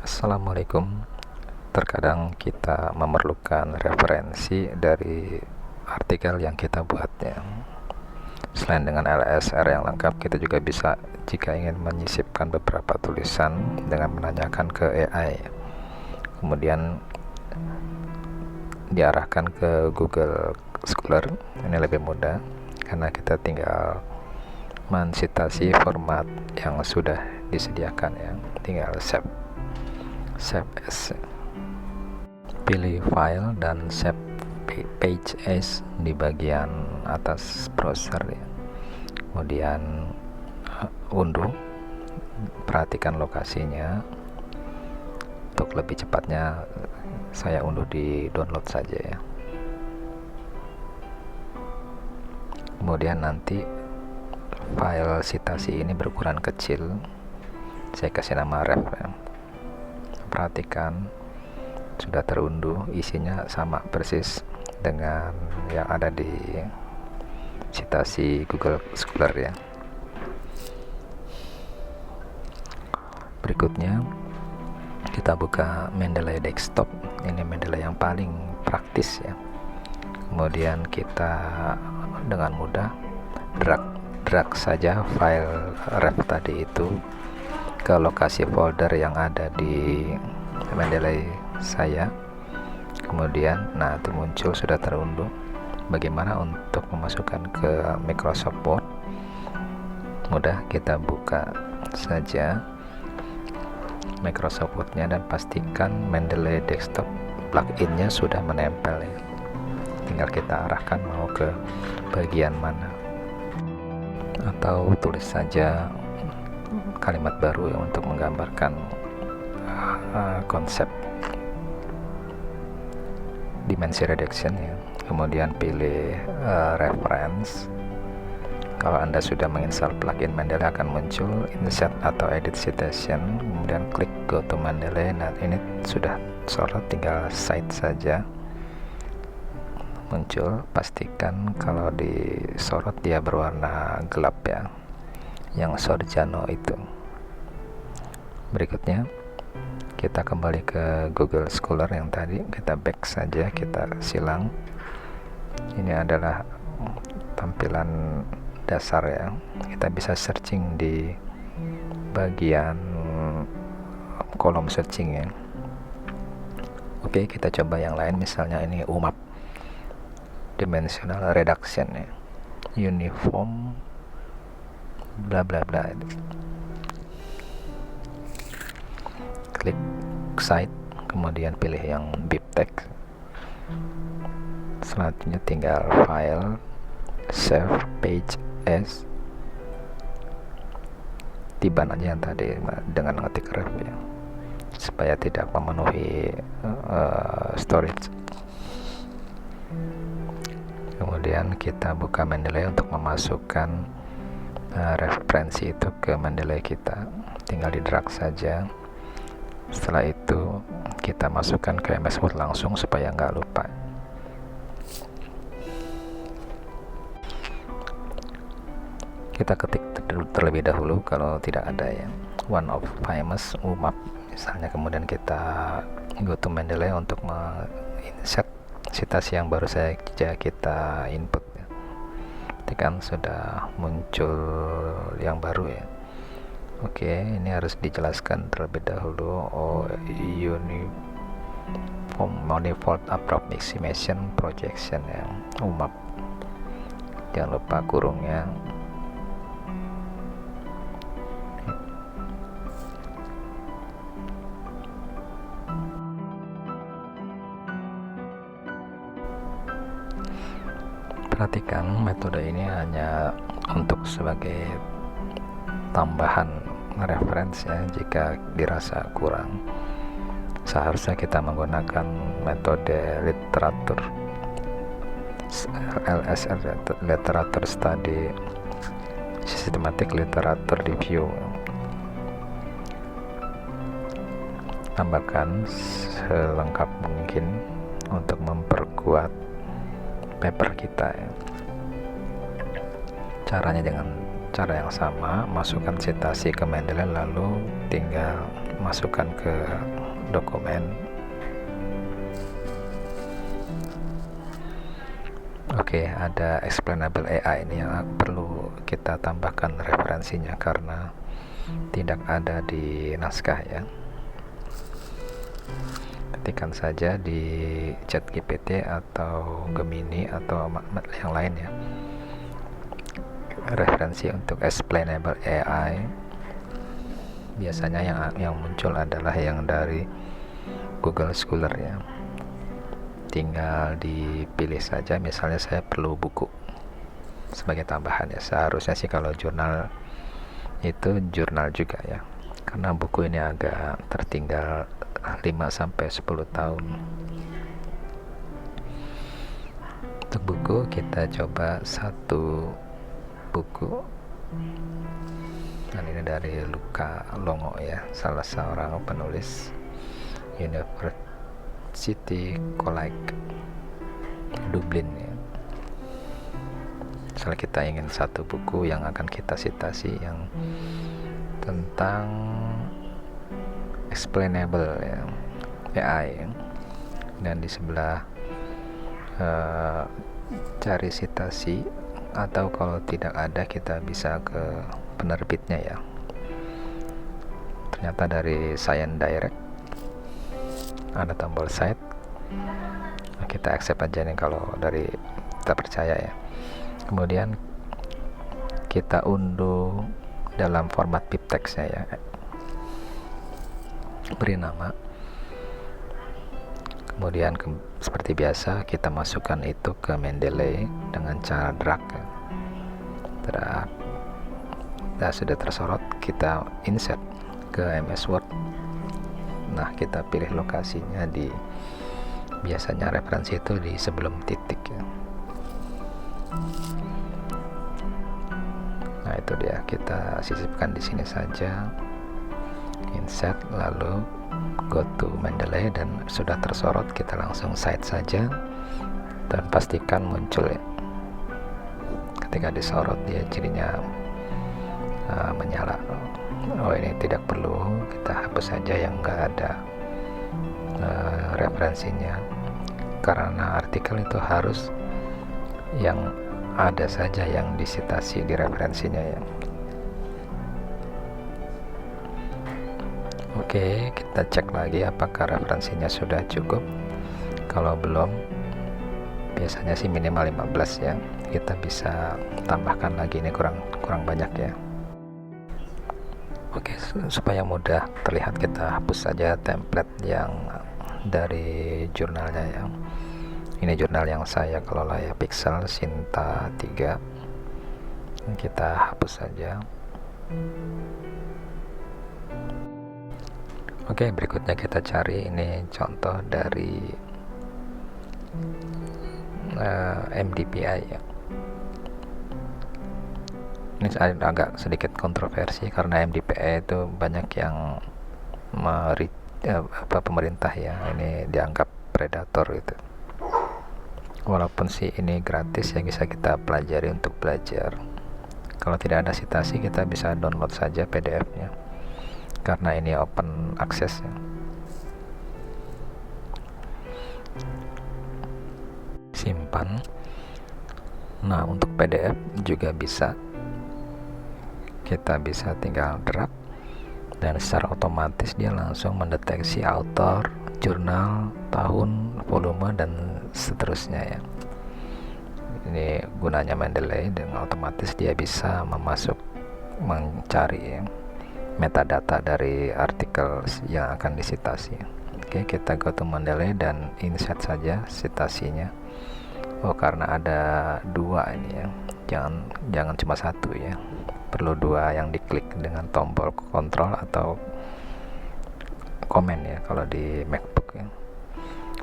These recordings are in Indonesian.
Assalamualaikum. Terkadang kita memerlukan referensi dari artikel yang kita buatnya. Selain dengan LSR yang lengkap, kita juga bisa jika ingin menyisipkan beberapa tulisan dengan menanyakan ke AI. Kemudian diarahkan ke Google Scholar. Ini lebih mudah karena kita tinggal mensitasi format yang sudah disediakan ya. Tinggal save as, pilih file dan save page as di bagian atas browser ya. Kemudian unduh, perhatikan lokasinya. Untuk lebih cepatnya saya unduh di download saja ya. Kemudian nanti file citasi ini berukuran kecil, saya kasih nama ref ya. Perhatikan sudah terunduh, isinya sama persis dengan yang ada di citasi Google Scholar ya. Berikutnya kita buka Mendeley desktop. Ini Mendeley yang paling praktis ya. Kemudian kita dengan mudah drag saja file ref tadi itu ke lokasi folder yang ada di Mendeley saya. Kemudian itu muncul sudah terunduh. Bagaimana untuk memasukkan ke Microsoft Word? Mudah, kita buka saja Microsoft Word-nya dan pastikan Mendeley desktop plugin-nya sudah menempel ya. Tinggal kita arahkan mau ke bagian mana, atau tulis saja kalimat baru ya untuk menggambarkan konsep dimensi reduction ya. Kemudian pilih reference. Kalau Anda sudah menginstal plugin Mendeley akan muncul insert atau edit citation, kemudian klik go to Mendeley. Nah ini sudah sorot, tinggal cite saja muncul. Pastikan kalau disorot dia berwarna gelap ya, yang Sorjano itu. Berikutnya kita kembali ke Google Scholar yang tadi, kita back saja, kita silang. Ini adalah tampilan dasar ya. Kita bisa searching di bagian kolom searching ya. Oke, kita coba yang lain, misalnya ini UMAP dimensional reduction ya, uniform bla bla bla. Klik site, kemudian pilih yang bibtex. Selanjutnya tinggal file, save page as, tiban aja yang tadi dengan ngetik ref ya, supaya tidak memenuhi storage. Kemudian kita buka Mendeley untuk memasukkan referensi itu ke Mendeley kita. Tinggal di drag saja. Setelah itu kita masukkan ke MS Word langsung supaya nggak lupa. Kita ketik terlebih dahulu kalau tidak ada ya, one of famous UMAP misalnya. Kemudian kita go to Mendeley untuk insert citasi yang baru saja kita input ya. Kan sudah muncul yang baru ya. Oke, ini harus dijelaskan terlebih dahulu. Uniform manifold approximation projection ya, UMAP. Jangan lupa kurungnya. Perhatikan metode ini hanya untuk sebagai tambahan referensi ya. Jika dirasa kurang, seharusnya kita menggunakan metode literatur LSR, literatur study, systematic literature review. Tambahkan selengkap mungkin untuk memperkuat paper kita ya. Caranya dengan cara yang sama, masukkan citasi ke Mendeley lalu tinggal masukkan ke dokumen. Oke, ada explainable AI ini yang perlu kita tambahkan referensinya karena tidak ada di naskah ya. Ketikkan saja di ChatGPT atau Gemini atau yang lain ya, referensi untuk explainable AI. Biasanya yang muncul adalah yang dari Google Scholar ya. Tinggal dipilih saja, misalnya saya perlu buku sebagai tambahan ya. Seharusnya sih kalau jurnal itu jurnal juga ya, karena buku ini agak tertinggal 5-10 tahun. Untuk buku kita coba satu buku, dan ini dari Luca Longo ya, salah seorang penulis University College Dublin ya. Misalnya kita ingin satu buku yang akan kita citasi yang tentang explainable ya, AI ya. Dan di sebelah cari citasi, atau kalau tidak ada kita bisa ke penerbitnya ya. Ternyata dari Science Direct ada tombol cite, kita accept aja nih kalau dari kita percaya ya. Kemudian kita unduh dalam format bibtex ya, beri nama. Kemudian seperti biasa kita masukkan itu ke Mendeley dengan cara drag ya. Drag. Nah, sudah tersorot, kita insert ke MS Word. Nah, kita pilih lokasinya di, biasanya referensi itu di sebelum titik ya. Nah, itu dia, kita sisipkan di sini saja, insert, lalu go to Mendeley, dan sudah tersorot, kita langsung cite saja dan pastikan muncul ya. Ketika disorot dia jadinya menyala. Oh, ini tidak perlu, kita hapus saja yang enggak ada referensinya, karena artikel itu harus yang ada saja yang disitasi di referensinya ya. Oke, kita cek lagi apakah referensinya sudah cukup. Kalau belum, biasanya sih minimal 15 ya, kita bisa tambahkan lagi, ini kurang banyak ya. Oke, supaya mudah terlihat kita hapus saja template yang dari jurnalnya ya. Ini jurnal yang saya kelola ya, Pixel Sinta 3. Kita hapus saja. Oke, berikutnya kita cari, ini contoh dari MDPI ya. Ini agak sedikit kontroversi karena MDPI itu banyak yang pemerintah ya, ini dianggap predator gitu. Walaupun sih ini gratis ya, bisa kita pelajari untuk belajar. Kalau tidak ada citasi, kita bisa download saja PDF-nya karena ini open access ya. Simpan. Nah, untuk PDF juga bisa, kita bisa tinggal drag dan secara otomatis dia langsung mendeteksi author, jurnal, tahun, volume, dan seterusnya ya. Ini gunanya Mendeley, dan otomatis dia bisa mencari ya, metadata dari artikel yang akan disitasi. Oke, kita go to Mendeley dan insert saja citasinya. Oh, karena ada dua ini ya, jangan cuma satu ya, perlu dua yang diklik dengan tombol kontrol atau komen ya kalau di MacBook ya.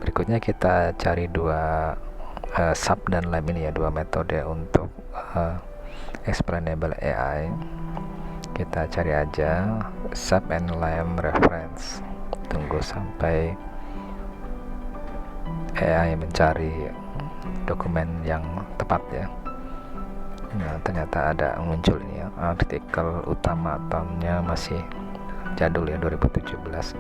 Berikutnya kita cari dua sub dan lab ini ya, dua metode untuk explainable AI. Kita cari aja sub and lab reference, tunggu sampai AI mencari dokumen yang tepat ya. Nah, ternyata ada muncul ini ya, artikel utama tahunnya masih jadul ya, 2017.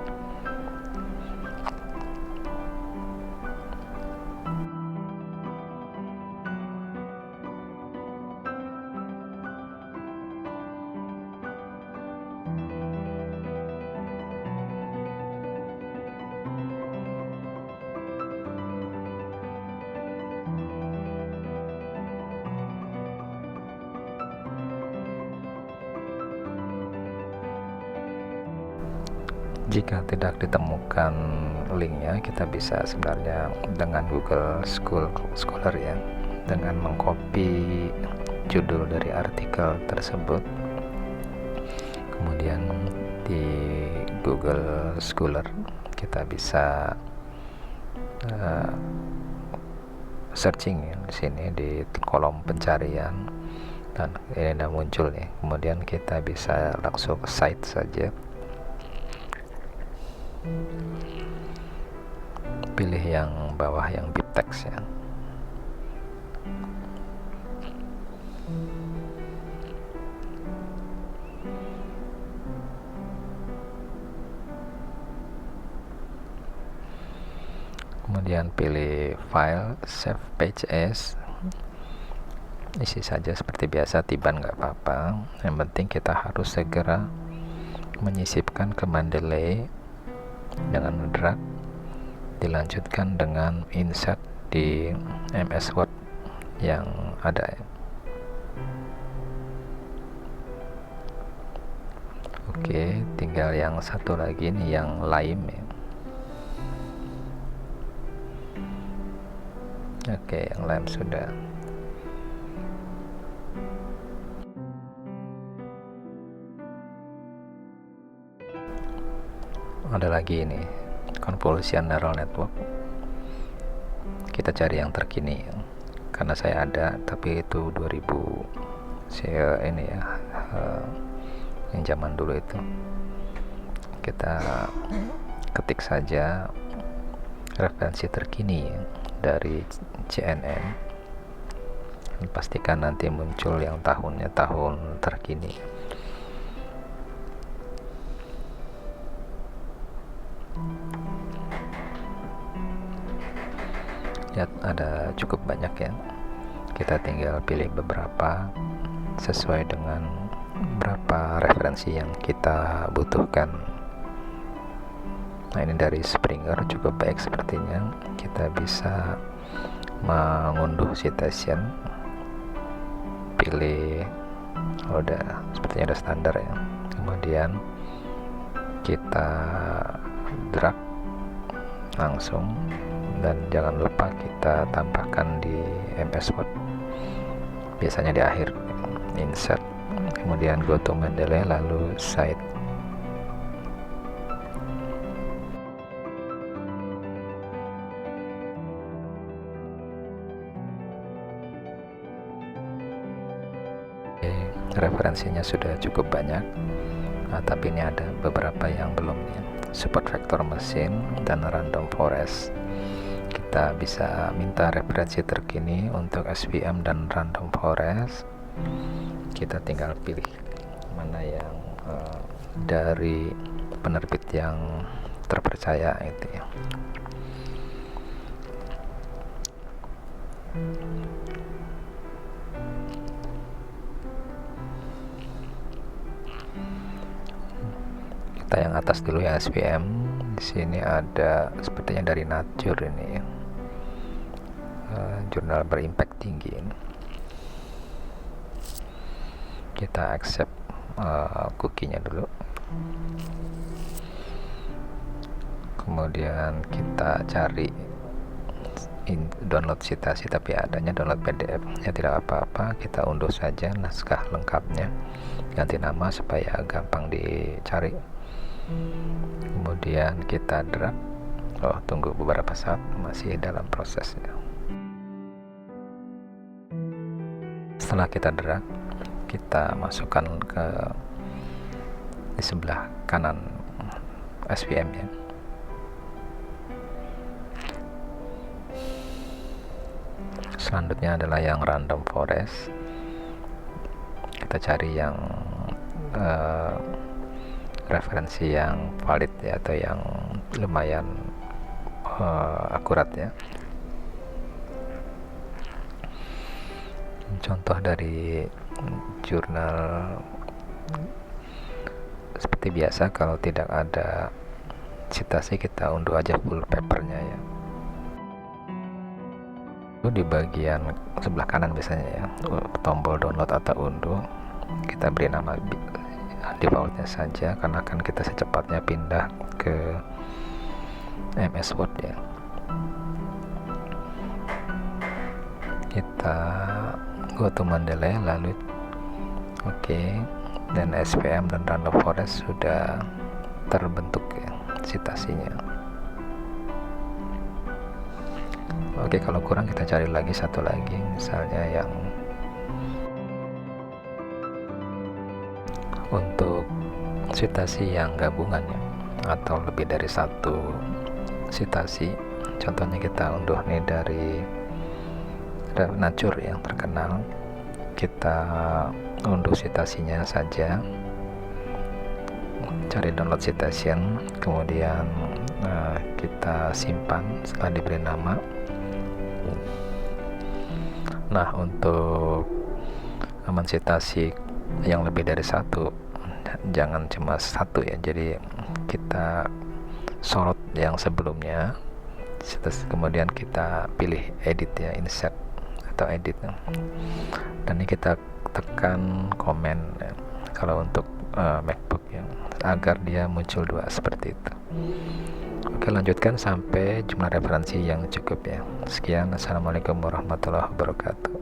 Jika tidak ditemukan linknya, kita bisa sebenarnya dengan Google Scholar ya, dengan mengcopy judul dari artikel tersebut, kemudian di Google Scholar kita bisa searching ya, di sini di kolom pencarian, dan ini udah muncul nih. Kemudian kita bisa langsung ke site saja, pilih yang bawah yang BibTeX ya. Kemudian pilih file, save page as, isi saja seperti biasa, tiban nggak apa-apa, yang penting kita harus segera menyisipkan ke Mendeley dengan drag, dilanjutkan dengan insert di MS Word yang ada. Oke, tinggal yang satu lagi nih, yang Lime ya. Oke, yang Lime sudah. Ada lagi ini, Convolution Neural Network. Kita cari yang terkini ya. Karena saya ada, tapi itu 2000 saya ini ya, yang zaman dulu itu. Kita ketik saja referensi terkini ya, dari CNN. Pastikan nanti muncul yang tahunnya tahun terkini. Lihat, ada cukup banyak ya. Kita tinggal pilih beberapa sesuai dengan berapa referensi yang kita butuhkan. Nah, ini dari Springer cukup baik sepertinya. Kita bisa mengunduh citation, pilih, udah sepertinya udah standar ya. Kemudian kita drag langsung, dan jangan lupa kita tambahkan di MS Word, biasanya di akhir, insert, kemudian go to Mendeley, lalu cite. Referensinya sudah cukup banyak, tapi ini ada beberapa yang belum ya. Support vector machine dan random forest. Kita bisa minta referensi terkini untuk SVM dan random forest. Kita tinggal pilih mana yang dari penerbit yang terpercaya itu ya. Kita yang atas dulu ya, SVM. Di sini ada sepertinya dari Nature ini, jurnal berimpact tinggi ini. Kita accept cookie-nya dulu. Kemudian kita cari download citasi, tapi adanya download PDF ya, tidak apa-apa, kita unduh saja naskah lengkapnya, ganti nama supaya gampang dicari. Kemudian kita drag. Tunggu beberapa saat, masih dalam prosesnya. Setelah kita drag, kita masukkan ke di sebelah kanan SVM ya. Selanjutnya adalah yang random forest. Kita cari yang referensi yang valid ya, atau yang lumayan akurat ya. Contoh dari jurnal seperti biasa, kalau tidak ada citasi kita unduh aja full papernya ya. Itu di bagian sebelah kanan biasanya ya, tombol download atau unduh, kita beri nama defaultnya saja, karena kan kita secepatnya pindah ke MS Word ya. Kita go to Mendeley, lalu oke, dan SVM dan Random Forest sudah terbentuk ya citasinya. Oke, kalau kurang kita cari lagi satu lagi, misalnya yang untuk citasi yang gabungannya atau lebih dari satu citasi. Contohnya kita unduh nih dari Nature yang terkenal, kita unduh citasinya saja, cari download citation, kemudian kita simpan setelah diberi nama. Nah, untuk mensitasi yang lebih dari satu, jangan cuma satu ya, jadi kita sorot yang sebelumnya, kemudian kita pilih edit ya, insert atau edit, dan ini kita tekan komen ya, kalau untuk MacBook ya, agar dia muncul dua seperti itu. Oke, lanjutkan sampai jumlah referensi yang cukup ya. Sekian, assalamualaikum warahmatullahi wabarakatuh.